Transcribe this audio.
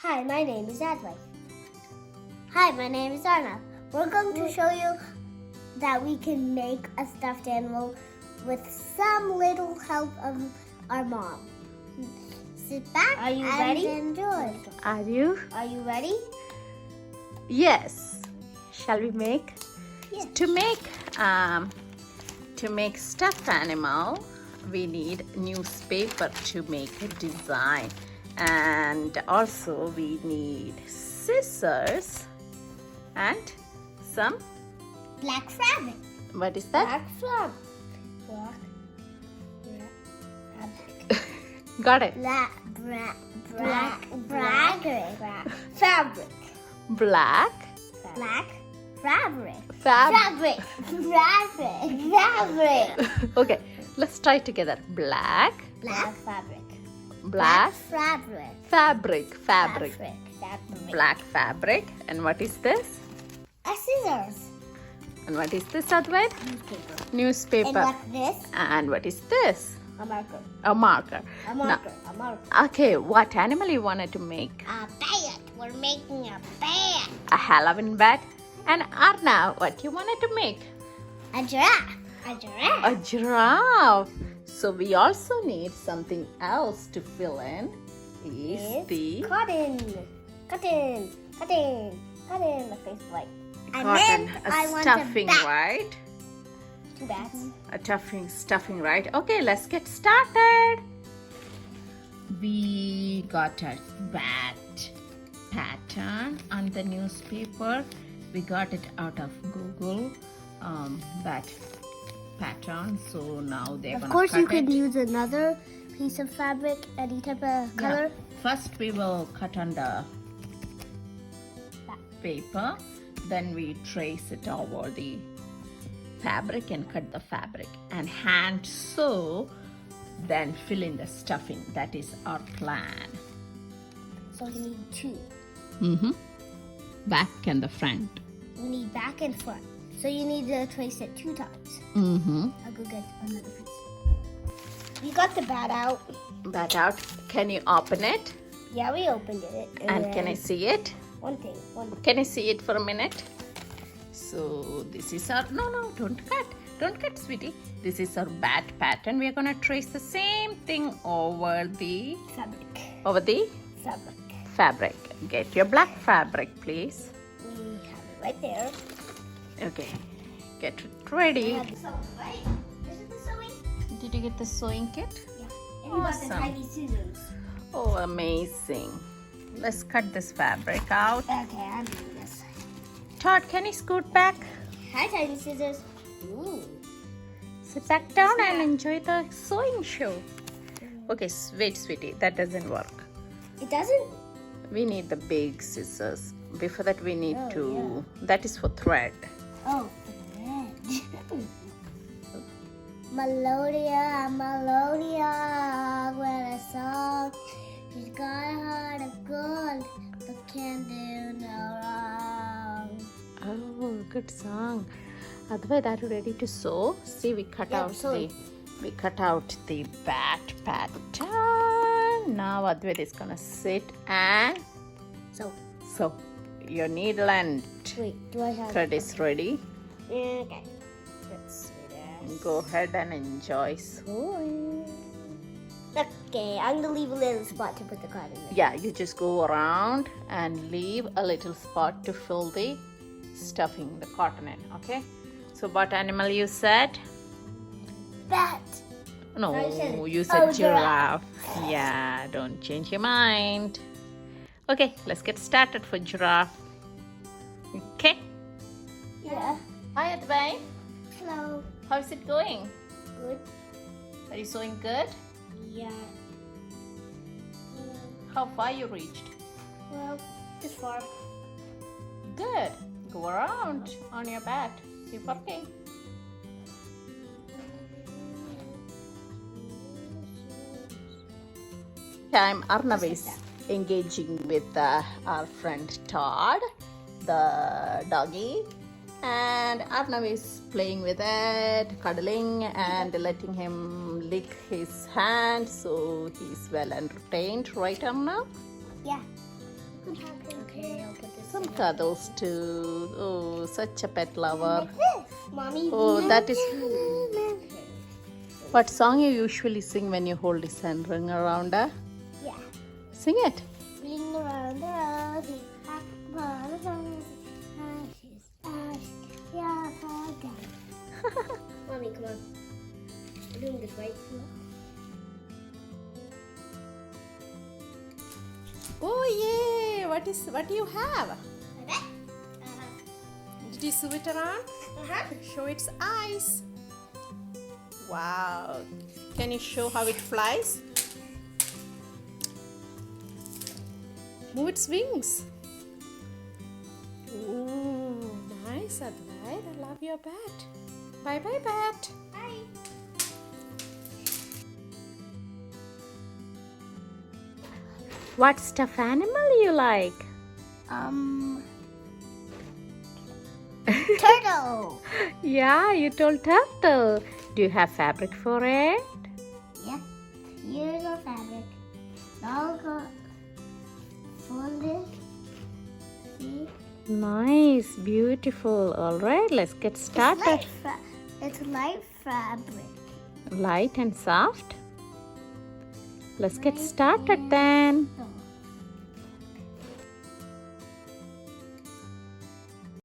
Hi, my name is Advai. Hi, my name is Arnav. We're going to show you that we can make a stuffed animal with some little help of our mom. Sit back and ready? Enjoy. Are you? Are you ready? Yes. Shall we make? Yes. To make stuffed animal, we need newspaper to make a design, and also we need scissors and some. Black fabric. What is that? Black fabric. Got it. Black fabric. Black Black fabric. fabric. Fabric. Okay, let's try together. Black Fabric. fabric. Fabric. Black fabric. And what is this? A scissors. And what is this, Advait? Newspaper. Newspaper. And what's this? And what is this? A marker. A marker. A marker. A marker. Okay, what animal you wanted to make? A bat. We're making a bat. A Halloween bat. And Arna, what you wanted to make? A giraffe. A giraffe. A giraffe. So we also need something else to fill in. Is the cotton. The face white. And cotton, then a I want stuffing, a bat. right? Two bats. A stuffing, right? Okay, let's get started. We got a bat pattern on the newspaper. We got it out of Google. Bat pattern. So now they're Of gonna course, cut you can it. use another piece of fabric, any type of color. Yeah. First, we will cut on the paper. Then we trace it over the fabric and cut the fabric and hand sew. Then fill in the stuffing. That is our plan. So we need two. Back and the front. We need back and front. So you need to trace it 2 times. I'll go get another piece. We got the bat out. Bat out. Can you open it? Yeah, we opened it. And can I see it? One thing. Can I see it for a minute? So this is our, no, don't cut, sweetie. This is our bat pattern. We are gonna trace the same thing over the fabric. Get your black fabric, please. We have it right there. Okay, get it ready. We have the sewing, right? This is the sewing? Did you get the sewing kit? Yeah. And we got the Awesome. tiny scissors. Oh, amazing. Let's cut this fabric out. Okay, I'm doing this. Todd, can you scoot back? Hi, tiny scissors. Ooh. Sit back down and enjoy the sewing show. Okay, wait, sweetie, that doesn't work. It doesn't? We need the big scissors. Before that, we need Oh, to. That is for thread. Oh, red. Melodia, with a song. She's got a heart of gold, but can't do no wrong. Oh, good song. Advait, are you ready to sew? See, we cut out the bat pattern. Now Advait is gonna sit and So, sew. Your needle and wait, do I have thread is ready. Okay. Let's see this. Go ahead and enjoy sewing. Okay, I'm gonna leave a little spot to put the cotton in. Yeah, you just go around and leave a little spot to fill the stuffing, the cotton in, okay? So what animal you said? Bat. No, I said- you said oh, giraffe. Yeah, don't change your mind. Okay, let's get started for giraffe. Okay. Yeah. Hi, Advait. Hello. How's it going? Good. Are you sewing good? Yeah. How far you reached? Well, this far. Good. Go around on your bat. Keep working. Time Arnav is engaging with our friend Todd, the doggy, and Arnav is playing with it, cuddling and letting him lick his hand, so he's well entertained, right Arnav? Yeah. Okay, I'll put this Some cuddles too. Oh, such a pet lover. like this. Mommy. Oh, that is. Okay. What song you usually sing when you hold his hand? Ring around her? Yeah. Sing it. Ring around the rosy, hop upon the rosy, ashes, ashes, yeah, again. Mommy, come on. We're doing this right. Oh yeah! What do you have? Okay. Did you sew it around? Show its eyes. Wow! Can you show how it flies? Move its wings. Ooh, nice, Advait. I love your bat. Bye bye, bat. Bye. What stuffed animal you like? Turtle. Yeah, you told turtle. Do you have fabric for it? Yep. Here's our fabric. Now go fold it. See? Nice, beautiful. All right, let's get started. It's light fabric. Light and soft. Let's get started then. So